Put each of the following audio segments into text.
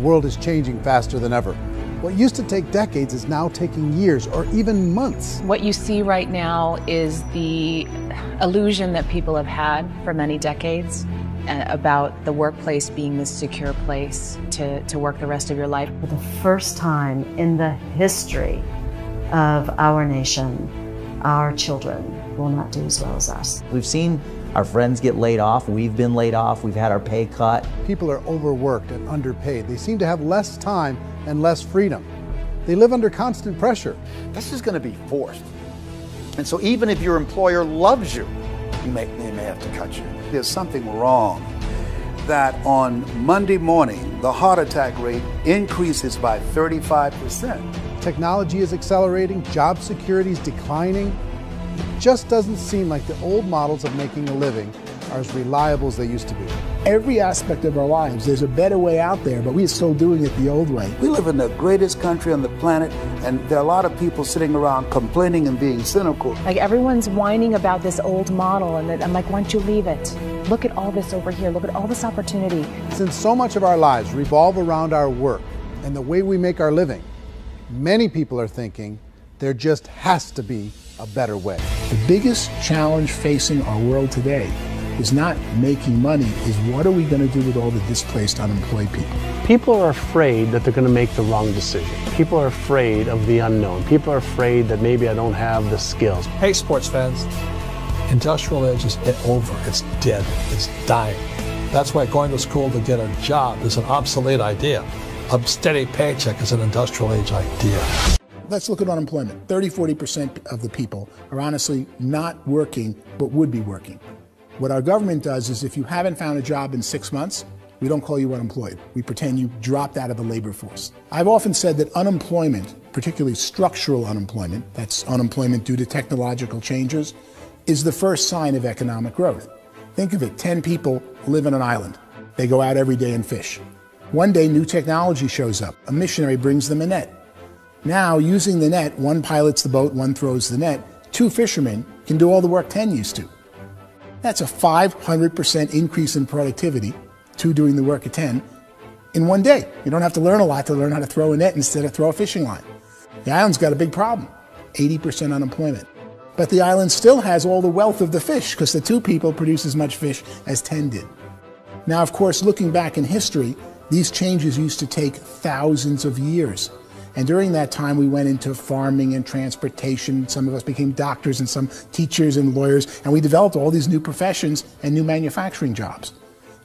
world is changing faster than ever. What used to take decades is now taking years or even months. What you see right now is the illusion that people have had for many decades about the workplace being this secure place to work the rest of your life. For the first time in the history of our nation, our children will not do as well as us. We've seen our friends get laid off, we've been laid off, we've had our pay cut. People are overworked and underpaid. They seem to have less time and less freedom. They live under constant pressure. This is going to be forced. And so even if your employer loves you, they may have to cut you. There's something wrong that on Monday morning, the heart attack rate increases by 35%. Technology is accelerating, job security is declining. It just doesn't seem like the old models of making a living are as reliable as they used to be. Every aspect of our lives, there's a better way out there, but we're still doing it the old way. We live in the greatest country on the planet, and there are a lot of people sitting around complaining and being cynical. Like everyone's whining about this old model, and I'm like, why don't you leave it? Look at all this over here. Look at all this opportunity. Since so much of our lives revolve around our work and the way we make our living, many people are thinking there just has to be a better way. The biggest challenge facing our world today is not making money, is what are we going to do with all the displaced, unemployed people? People are afraid that they're going to make the wrong decision. People are afraid of the unknown. People are afraid that maybe I don't have the skills. Hey, sports fans, industrial age is over. It's dead. It's dying. That's why going to school to get a job is an obsolete idea. A steady paycheck is an industrial age idea. Let's look at unemployment. 30–40% of the people are honestly not working, but would be working. What our government does is if you haven't found a job in 6 months, we don't call you unemployed. We pretend you dropped out of the labor force. I've often said that unemployment, particularly structural unemployment, that's unemployment due to technological changes, is the first sign of economic growth. Think of it, 10 people live on an island. They go out every day and fish. One day, new technology shows up. A missionary brings them a net. Now, using the net, one pilots the boat, one throws the net. 2 fishermen can do all the work 10 used to. That's a 500% increase in productivity, 2 doing the work of 10, in one day. You don't have to learn a lot to learn how to throw a net instead of throw a fishing line. The island's got a big problem, 80% unemployment. But the island still has all the wealth of the fish because the 2 people produce as much fish as 10 did. Now, of course, looking back in history, these changes used to take thousands of years. And during that time, we went into farming and transportation. Some of us became doctors and some teachers and lawyers, and we developed all these new professions and new manufacturing jobs.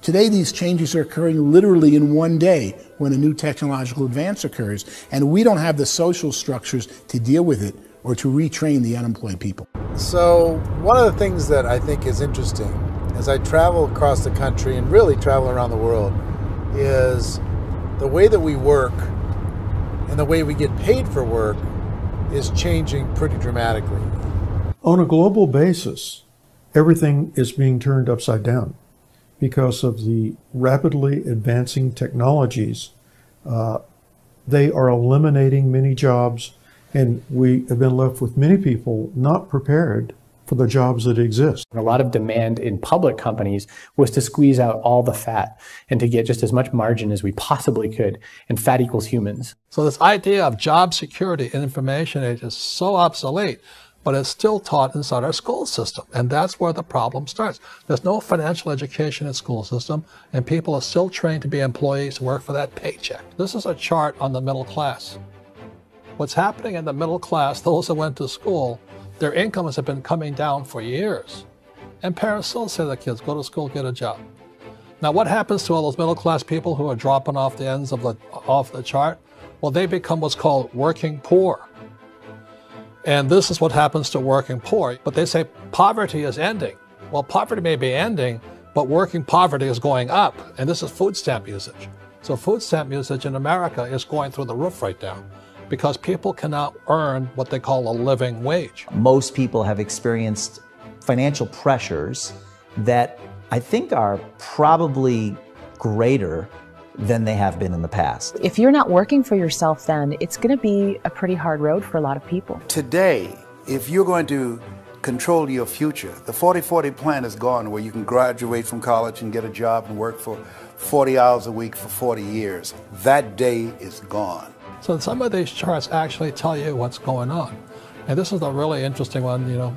Today, these changes are occurring literally in one day when a new technological advance occurs, and we don't have the social structures to deal with it or to retrain the unemployed people. So one of the things that I think is interesting as I travel across the country and really travel around the world is the way that we work and the way we get paid for work is changing pretty dramatically. On a global basis, everything is being turned upside down because of the rapidly advancing technologies. They are eliminating many jobs, and we have been left with many people not prepared for the jobs that exist. A lot of demand in public companies was to squeeze out all the fat and to get just as much margin as we possibly could, and fat equals humans. So this idea of job security in information age is so obsolete, but it's still taught inside our school system, and that's where the problem starts. There's no financial education in school system, and people are still trained to be employees who work for that paycheck. This is a chart on the middle class. What's happening in the middle class, those that went to school, their incomes have been coming down for years. And parents still say to their kids, go to school, get a job. Now what happens to all those middle class people who are dropping off the ends of the chart? Well, they become what's called working poor. And this is what happens to working poor. But they say poverty is ending. Well, poverty may be ending, but working poverty is going up. And this is food stamp usage. So food stamp usage in America is going through the roof right now, because people cannot earn what they call a living wage. Most people have experienced financial pressures that I think are probably greater than they have been in the past. If you're not working for yourself, then it's going to be a pretty hard road for a lot of people. Today, if you're going to control your future. The 40-40 plan is gone, where you can graduate from college and get a job and work for 40 hours a week for 40 years. That day is gone. So some of these charts actually tell you what's going on. And this is a really interesting one, you know.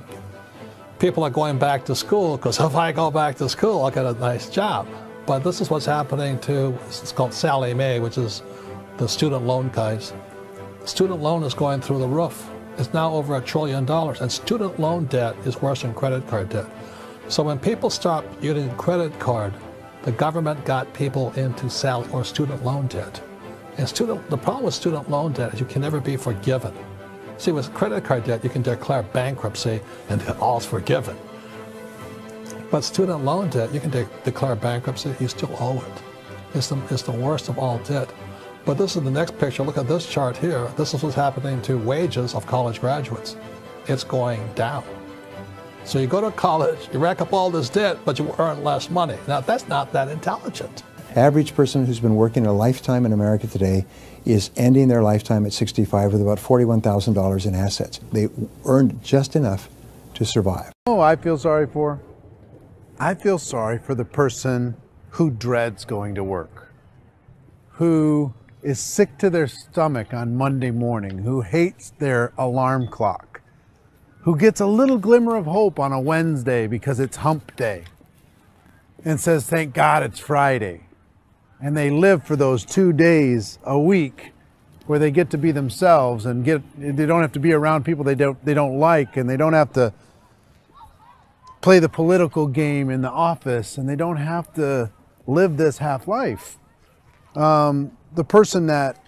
People are going back to school because if I go back to school, I'll get a nice job. But this is what's happening to, it's called Sallie Mae, which is the student loan guys. Student loan is going through the roof. It's now over $1 trillion, and student loan debt is worse than credit card debt. So when people stopped using credit card, the government got people into student loan debt. And the problem with student loan debt is you can never be forgiven. See, with credit card debt, you can declare bankruptcy and all's forgiven. But student loan debt, you can declare bankruptcy, you still owe it. It's the worst of all debt. But this is the next picture. Look at this chart here. This is what's happening to wages of college graduates. It's going down. So you go to college, you rack up all this debt, but you earn less money. Now, that's not that intelligent. Average person who's been working a lifetime in America today is ending their lifetime at 65 with about $41,000 in assets. They earned just enough to survive. Oh, I feel sorry for? I feel sorry for the person who dreads going to work, who is sick to their stomach on Monday morning, who hates their alarm clock, who gets a little glimmer of hope on a Wednesday because it's hump day and says, thank God it's Friday. And they live for those 2 days a week where they get to be themselves and they don't have to be around people they don't like, and they don't have to play the political game in the office, and they don't have to live this half life. The person that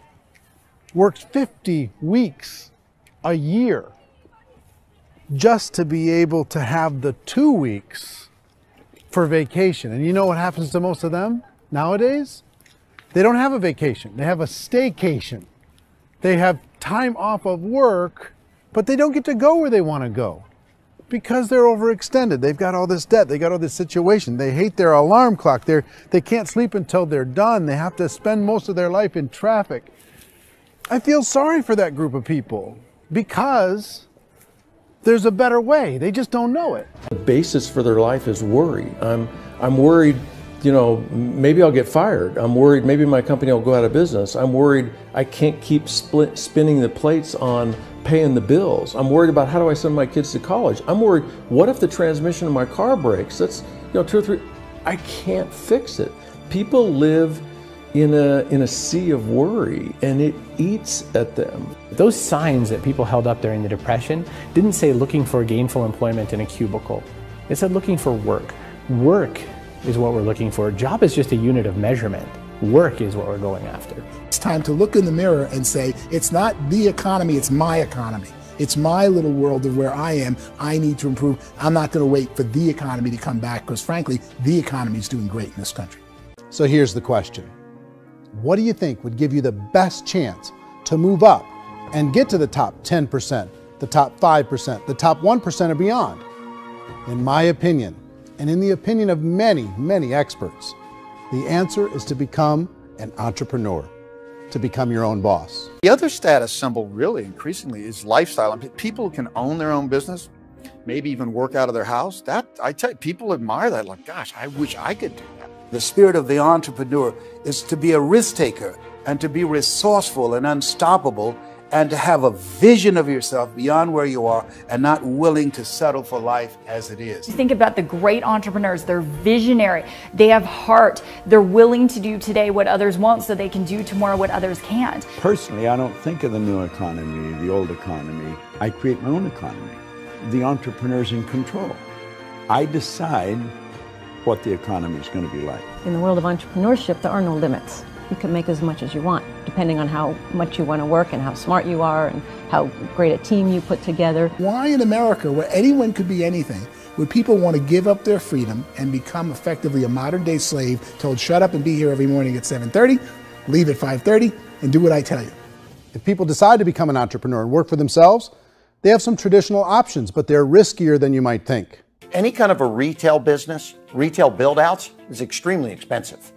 works 50 weeks a year just to be able to have the 2 weeks for vacation. And you know what happens to most of them nowadays? They don't have a vacation. They have a staycation. They have time off of work, but they don't get to go where they want to go because they're overextended. They've got all this debt. They got all this situation. They hate their alarm clock. They can't sleep until they're done. They have to spend most of their life in traffic. I feel sorry for that group of people because there's a better way. They just don't know it. The basis for their life is worry. I'm worried, you know, maybe I'll get fired. I'm worried maybe my company will go out of business. I'm worried I can't keep spinning the plates on paying the bills. I'm worried about how do I send my kids to college. I'm worried, what if the transmission of my car breaks? That's, you know, 2 or 3, I can't fix it. People live in a sea of worry, and it eats at them. Those signs that people held up during the Depression didn't say looking for gainful employment in a cubicle. It said looking for work. Work is what we're looking for. Job is just a unit of measurement. Work is what we're going after. It's time to look in the mirror and say, it's not the economy, it's my economy. It's my little world of where I am. I need to improve. I'm not going to wait for the economy to come back because, frankly, the economy is doing great in this country. So here's the question. What do you think would give you the best chance to move up and get to the top 10%, the top 5%, the top 1% and beyond? In my opinion, and in the opinion of many, many experts, the answer is to become an entrepreneur, to become your own boss. The other status symbol really increasingly is lifestyle. I mean, people can own their own business, maybe even work out of their house. That, I tell you, people admire that. Like, gosh, I wish I could do that. The spirit of the entrepreneur is to be a risk taker and to be resourceful and unstoppable and to have a vision of yourself beyond where you are and not willing to settle for life as it is. Think about the great entrepreneurs. They're visionary. They have heart. They're willing to do today what others won't so they can do tomorrow what others can't. Personally, I don't think of the new economy, the old economy. I create my own economy. The entrepreneur's in control. I decide what the economy is going to be like. In the world of entrepreneurship, there are no limits. You can make as much as you want, depending on how much you want to work and how smart you are and how great a team you put together. Why in America, where anyone could be anything, would people want to give up their freedom and become effectively a modern-day slave, told shut up and be here every morning at 7:30, leave at 5:30, and do what I tell you? If people decide to become an entrepreneur and work for themselves, they have some traditional options, but they're riskier than you might think. Any kind of a retail business, retail build-outs, is extremely expensive.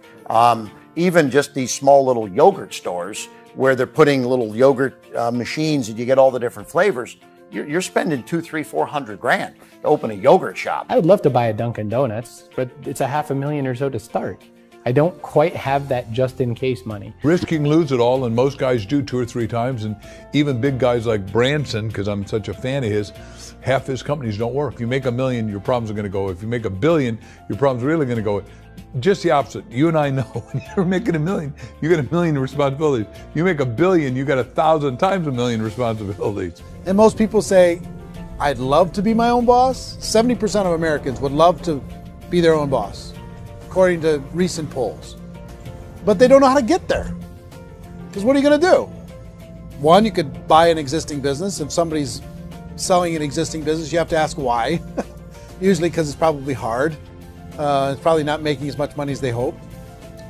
Even just these small little yogurt stores where they're putting little yogurt machines and you get all the different flavors, you're spending $200,000, $300,000, $400,000 to open a yogurt shop. I would love to buy a Dunkin' Donuts, but it's $500,000 or so to start. I don't quite have that just in case money. Risk you can lose it all, and most guys do 2 or 3 times, and even big guys like Branson, because I'm such a fan of his, half his companies don't work. If you make $1 million, your problems are going to go. If you make $1 billion, your problems are really going to go. Just the opposite. You and I know when you're making $1 million, you get $1 million responsibilities. You make $1 billion, you got 1,000 times $1 million responsibilities. And most people say, I'd love to be my own boss. 70% of Americans would love to be their own boss, according to recent polls. But they don't know how to get there. Because what are you going to do? One, you could buy an existing business. If somebody's selling an existing business, you have to ask why. Usually because it's probably hard. It's probably not making as much money as they hope.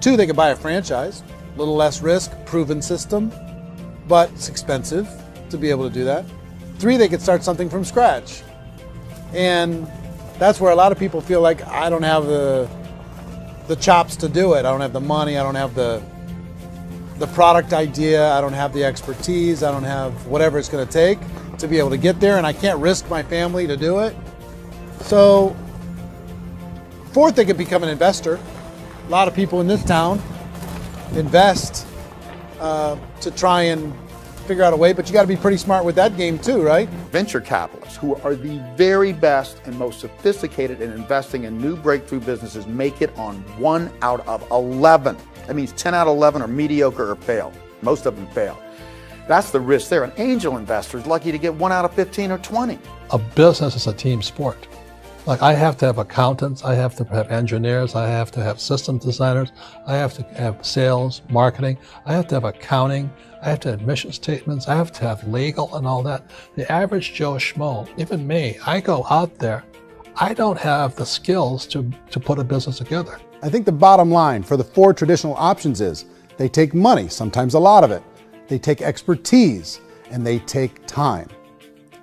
2, they could buy a franchise. A little less risk, proven system, but it's expensive to be able to do that. 3, they could start something from scratch. And that's where a lot of people feel like, I don't have the chops to do it. I don't have the money. I don't have the product idea. I don't have the expertise. I don't have whatever it's going to take to be able to get there, and I can't risk my family to do it. So 4th, they could become an investor. A lot of people in this town invest to try and figure out a way, but you got to be pretty smart with that game too, right? Venture capitalists, who are the very best and most sophisticated in investing in new breakthrough businesses, make it on 1 out of 11. That means 10 out of 11 are mediocre or fail. Most of them fail. That's the risk there. An angel investor is lucky to get 1 out of 15 or 20. A business is a team sport. Like, I have to have accountants, I have to have engineers, I have to have systems designers, I have to have sales, marketing, I have to have accounting, I have to have mission statements, I have to have legal and all that. The average Joe Schmo, even me, I go out there, I don't have the skills to put a business together. I think the bottom line for the 4 traditional options is they take money, sometimes a lot of it. They take expertise, and they take time.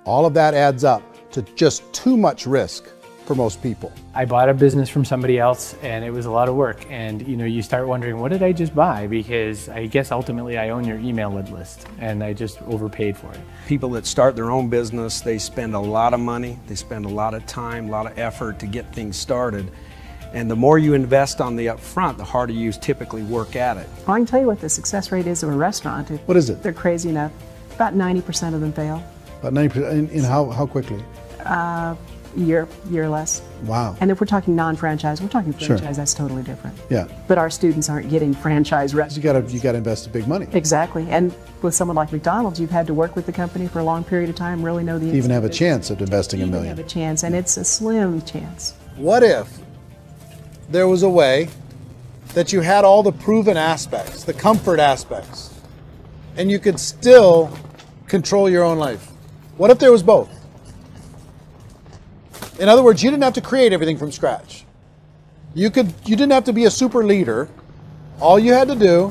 All of that adds up to just too much risk for most people. I bought a business from somebody else, and it was a lot of work. And you start wondering, what did I just buy? Because I guess ultimately I own your email list, and I just overpaid for it. People that start their own business, they spend a lot of money, they spend a lot of time, a lot of effort to get things started. And the more you invest on the upfront, the harder you typically work at it. I can tell you what the success rate is of a restaurant. What is it? They're crazy enough. About 90% of them fail. About 90%, in how quickly? Year less. Wow. And if we're talking non-franchise, we're talking franchise, Sure. That's totally different. Yeah. But our students aren't getting franchise restaurants. You got to invest big money. Exactly. And with someone like McDonald's, you've had to work with the company for a long period of time, really know the Even have a chance at investing $1 million. have a chance, and it's a slim chance. What if there was a way that you had all the proven aspects, the comfort aspects, and you could still control your own life? What if there was both? In other words, you didn't have to create everything from scratch. You didn't have to be a super leader. All you had to do,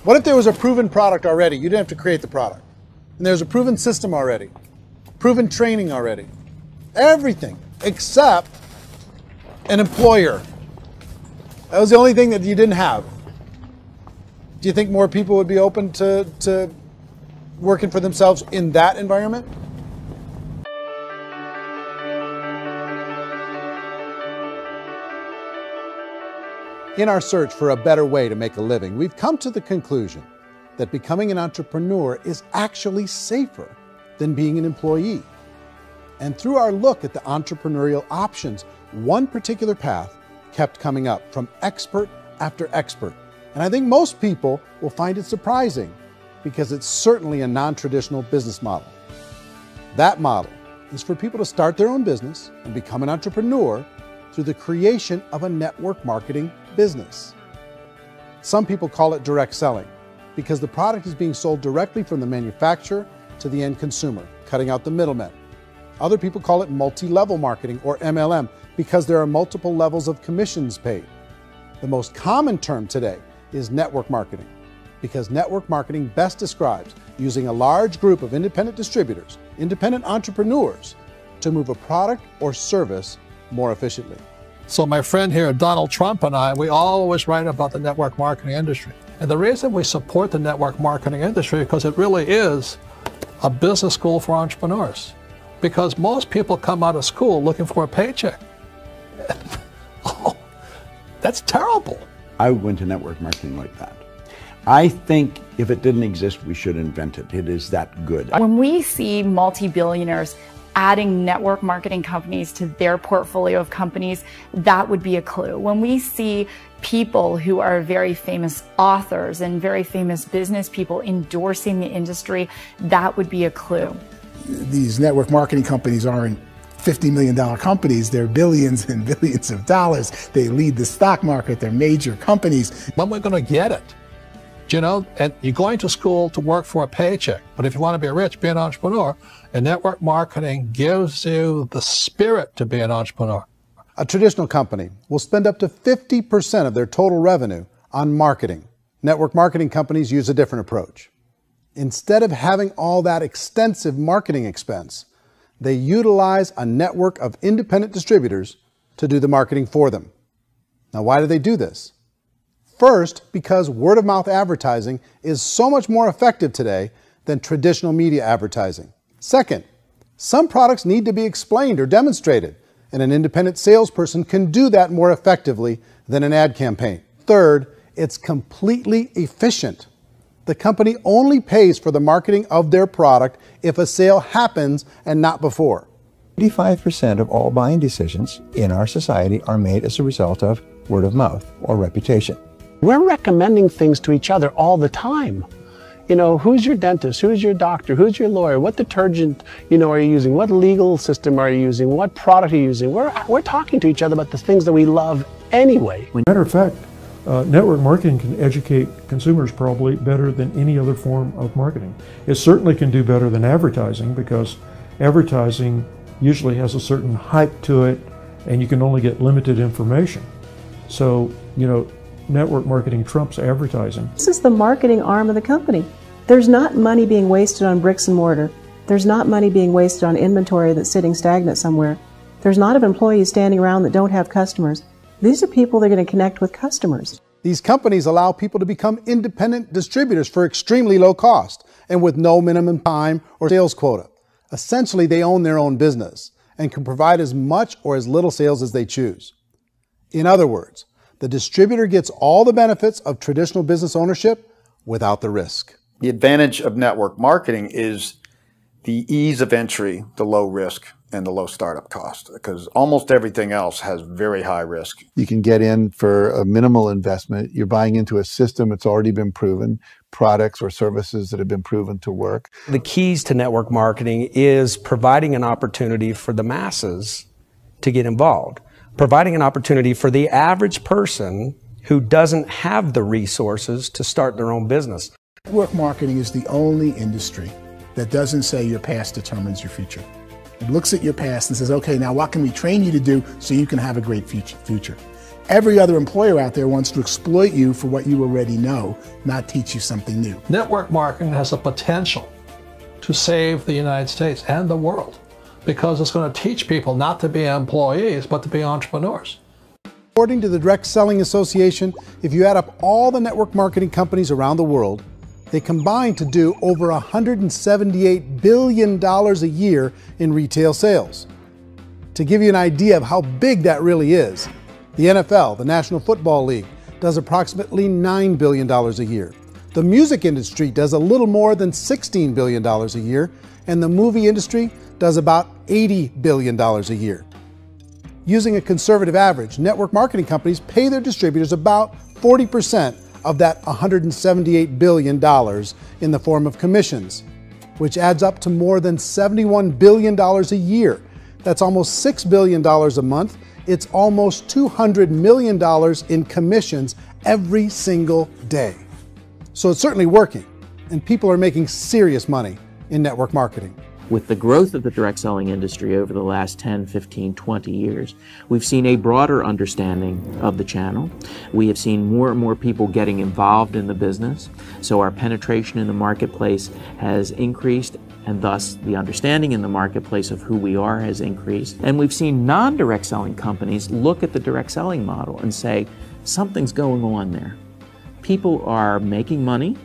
what if there was a proven product already? You didn't have to create the product. And there's a proven system already, proven training already. Everything except an employer. That was the only thing that you didn't have. Do you think more people would be open to working for themselves in that environment? In our search for a better way to make a living, we've come to the conclusion that becoming an entrepreneur is actually safer than being an employee. And through our look at the entrepreneurial options, one particular path kept coming up from expert after expert. And I think most people will find it surprising because it's certainly a non-traditional business model. That model is for people to start their own business and become an entrepreneur through the creation of a network marketing business. Some people call it direct selling because the product is being sold directly from the manufacturer to the end consumer, cutting out the middlemen. Other people call it multi-level marketing, or MLM, because there are multiple levels of commissions paid. The most common term today is network marketing, because network marketing best describes using a large group of independent distributors, independent entrepreneurs, to move a product or service more efficiently. So my friend here, Donald Trump, and I, we always write about the network marketing industry. And the reason we support the network marketing industry is because it really is a business school for entrepreneurs. because most people come out of school looking for a paycheck. Oh, that's terrible. I went to network marketing like that. I think if it didn't exist, we should invent it. It is that good. When we see multi-billionaires adding network marketing companies to their portfolio of companies, that would be a clue. When we see people who are very famous authors and very famous business people endorsing the industry, that would be a clue. These network marketing companies aren't $50 million companies, they're billions and billions of dollars. They lead the stock market, they're major companies. When we're going to get it? You know, and you're going to school to work for a paycheck, but if you want to be rich, be an entrepreneur, and network marketing gives you the spirit to be an entrepreneur. A traditional company will spend up to 50% of their total revenue on marketing. Network marketing companies use a different approach. Instead of having all that extensive marketing expense, they utilize a network of independent distributors to do the marketing for them. Now, why do they do this? First, because word-of-mouth advertising is so much more effective today than traditional media advertising. Second, some products need to be explained or demonstrated, and an independent salesperson can do that more effectively than an ad campaign. Third, it's completely efficient. The company only pays for the marketing of their product if a sale happens and not before. 85% of all buying decisions in our society are made as a result of word of mouth or reputation. We're recommending things to each other all the time. You know, who's your dentist? Who's your doctor? Who's your lawyer? What detergent, are you using? What legal system are you using? What product are you using? We're talking to each other about the things that we love anyway. Matter of fact, network marketing can educate consumers probably better than any other form of marketing. It certainly can do better than advertising, because advertising usually has a certain hype to it and you can only get limited information. So, network marketing trumps advertising. This is the marketing arm of the company. There's not money being wasted on bricks and mortar. There's not money being wasted on inventory that's sitting stagnant somewhere. There's not of employees standing around that don't have customers. These are people that are going to connect with customers. These companies allow people to become independent distributors for extremely low cost and with no minimum time or sales quota. Essentially, they own their own business and can provide as much or as little sales as they choose. In other words, the distributor gets all the benefits of traditional business ownership without the risk. The advantage of network marketing is the ease of entry, the low risk, and the low startup cost, because almost everything else has very high risk. You can get in for a minimal investment. You're buying into a system that's already been proven, products or services that have been proven to work. The keys to network marketing is providing an opportunity for the masses to get involved, providing an opportunity for the average person who doesn't have the resources to start their own business. Network marketing is the only industry that doesn't say your past determines your future. It looks at your past and says, okay, now what can we train you to do so you can have a great future? Every other employer out there wants to exploit you for what you already know, not teach you something new. Network marketing has the potential to save the United States and the world, because it's going to teach people not to be employees, but to be entrepreneurs. According to the Direct Selling Association, if you add up all the network marketing companies around the world, they combine to do over $178 billion a year in retail sales. To give you an idea of how big that really is, the NFL, the National Football League, does approximately $9 billion a year. The music industry does a little more than $16 billion a year, and the movie industry does about $80 billion a year. Using a conservative average, network marketing companies pay their distributors about 40% of that $178 billion in the form of commissions, which adds up to more than $71 billion a year. That's almost $6 billion a month. It's almost $200 million in commissions every single day. So it's certainly working, and people are making serious money in network marketing. With the growth of the direct selling industry over the last 10, 15, 20 years, we've seen a broader understanding of the channel. We have seen more and more people getting involved in the business, so our penetration in the marketplace has increased, and thus the understanding in the marketplace of who we are has increased. And we've seen non-direct selling companies look at the direct selling model and say, something's going on there. People are making money,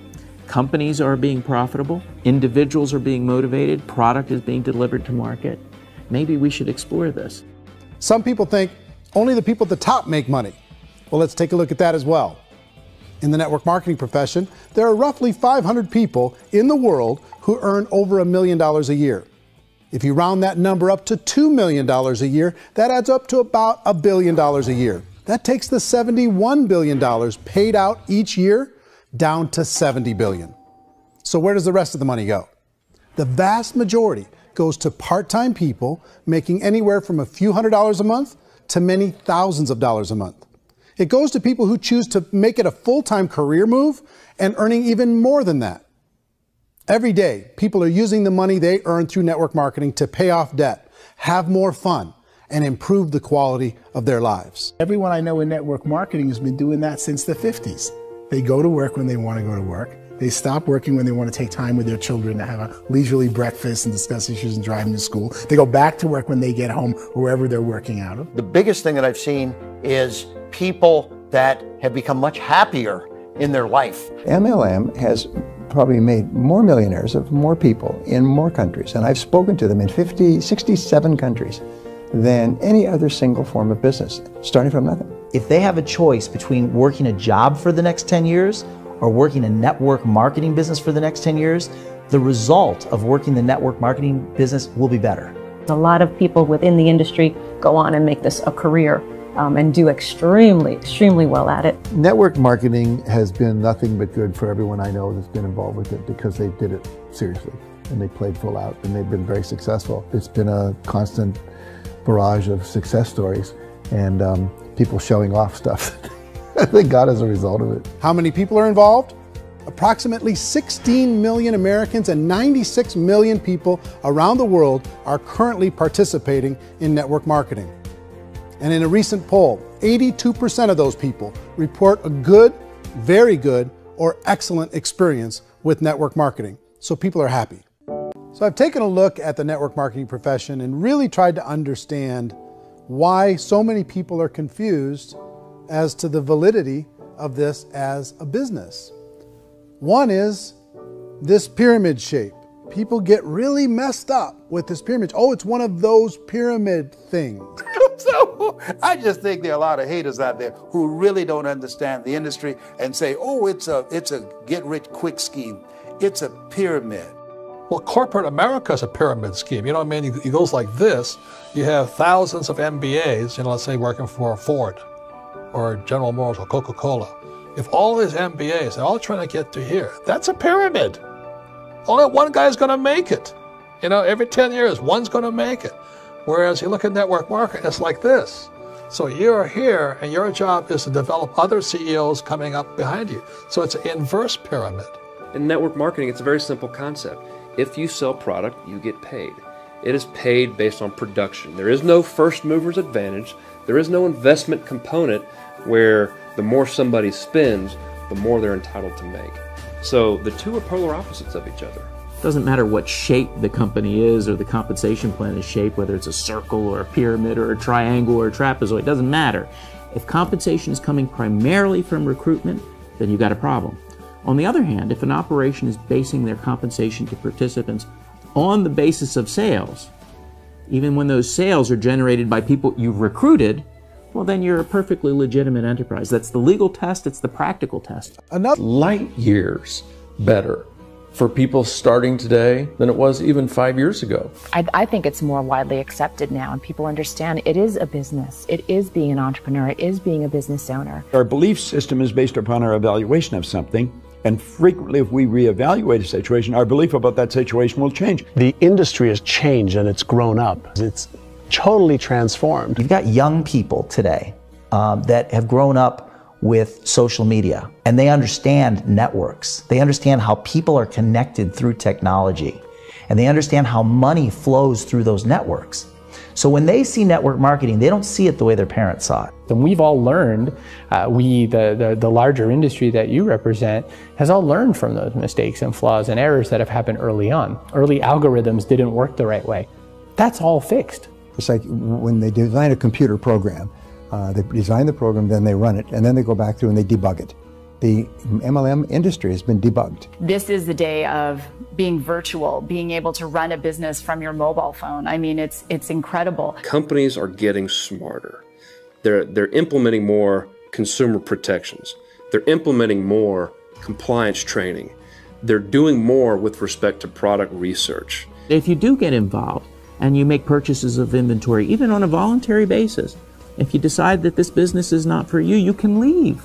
Companies are being profitable, individuals are being motivated, product is being delivered to market. Maybe we should explore this. Some people think only the people at the top make money. Well, let's take a look at that as well. In the network marketing profession, there are roughly 500 people in the world who earn over $1 million a year. If you round that number up to $2 million a year, that adds up to about $1 billion a year. That takes the $71 billion paid out each year down to $70 billion. So where does the rest of the money go? The vast majority goes to part-time people making anywhere from a few $100s a month to many thousands of dollars a month. It goes to people who choose to make it a full-time career move and earning even more than that. Every day, people are using the money they earn through network marketing to pay off debt, have more fun, and improve the quality of their lives. Everyone I know in network marketing has been doing that since the 50s. They go to work when they want to go to work. They stop working when they want to take time with their children to have a leisurely breakfast and discuss issues and drive them to school. They go back to work when they get home, wherever they're working out of. The biggest thing that I've seen is people that have become much happier in their life. MLM has probably made more millionaires of more people in more countries, and I've spoken to them in 67 countries than any other single form of business, starting from nothing. If they have a choice between working a job for the next 10 years or working a network marketing business for the next 10 years, the result of working the network marketing business will be better. A lot of people within the industry go on and make this a career and do extremely well at it. Network marketing has been nothing but good for everyone I know that's been involved with it because they did it seriously and they played full out and they've been very successful. It's been a constant barrage of success stories and people showing off stuff that they got as a result of it. How many people are involved? Approximately 16 million Americans and 96 million people around the world are currently participating in network marketing. And in a recent poll, 82% of those people report a good, very good, or excellent experience with network marketing. So people are happy. So I've taken a look at the network marketing profession and really tried to understand why so many people are confused as to the validity of this as a business. One is this pyramid shape. People get really messed up with this pyramid. Oh, it's one of those pyramid things. So I just think there are a lot of haters out there who really don't understand the industry and say, oh, it's a get-rich-quick scheme. It's a pyramid. Well, corporate America is a pyramid scheme. You know what I mean? It goes like this. You have thousands of MBAs, let's say working for Ford or General Motors or Coca-Cola. If all these MBAs, they're all trying to get to here, that's a pyramid. Only one guy's going to make it. Every 10 years, one's going to make it. Whereas you look at network marketing, it's like this. So you're here, and your job is to develop other CEOs coming up behind you. So it's an inverse pyramid. In network marketing, it's a very simple concept. If you sell product, you get paid. It is paid based on production. There is no first mover's advantage. There is no investment component where the more somebody spends, the more they're entitled to make. So the two are polar opposites of each other. Doesn't matter what shape the company is or the compensation plan is shaped, whether it's a circle or a pyramid or a triangle or a trapezoid, it doesn't matter. If compensation is coming primarily from recruitment, then you've got a problem. On the other hand, if an operation is basing their compensation to participants on the basis of sales, even when those sales are generated by people you've recruited, well, then you're a perfectly legitimate enterprise. That's the legal test, it's the practical test. Another light years better for people starting today than it was even 5 years ago. I think it's more widely accepted now, and people understand it is a business. It is being an entrepreneur. It is being a business owner. Our belief system is based upon our evaluation of something. And frequently, if we reevaluate a situation, our belief about that situation will change. The industry has changed and it's grown up. It's totally transformed. You've got young people today that have grown up with social media, and they understand networks. They understand how people are connected through technology, and they understand how money flows through those networks. So when they see network marketing, they don't see it the way their parents saw it. And we've all learned, the larger industry that you represent, has all learned from those mistakes and flaws and errors that have happened early on. Early algorithms didn't work the right way. That's all fixed. It's like when they design a computer program, they design the program, then they run it, and then they go back through and they debug it. The MLM industry has been debugged. This is the day of being virtual, being able to run a business from your mobile phone. I mean, it's incredible. Companies are getting smarter. They're implementing more consumer protections. They're implementing more compliance training. They're doing more with respect to product research. If you do get involved and you make purchases of inventory, even on a voluntary basis, if you decide that this business is not for you, you can leave.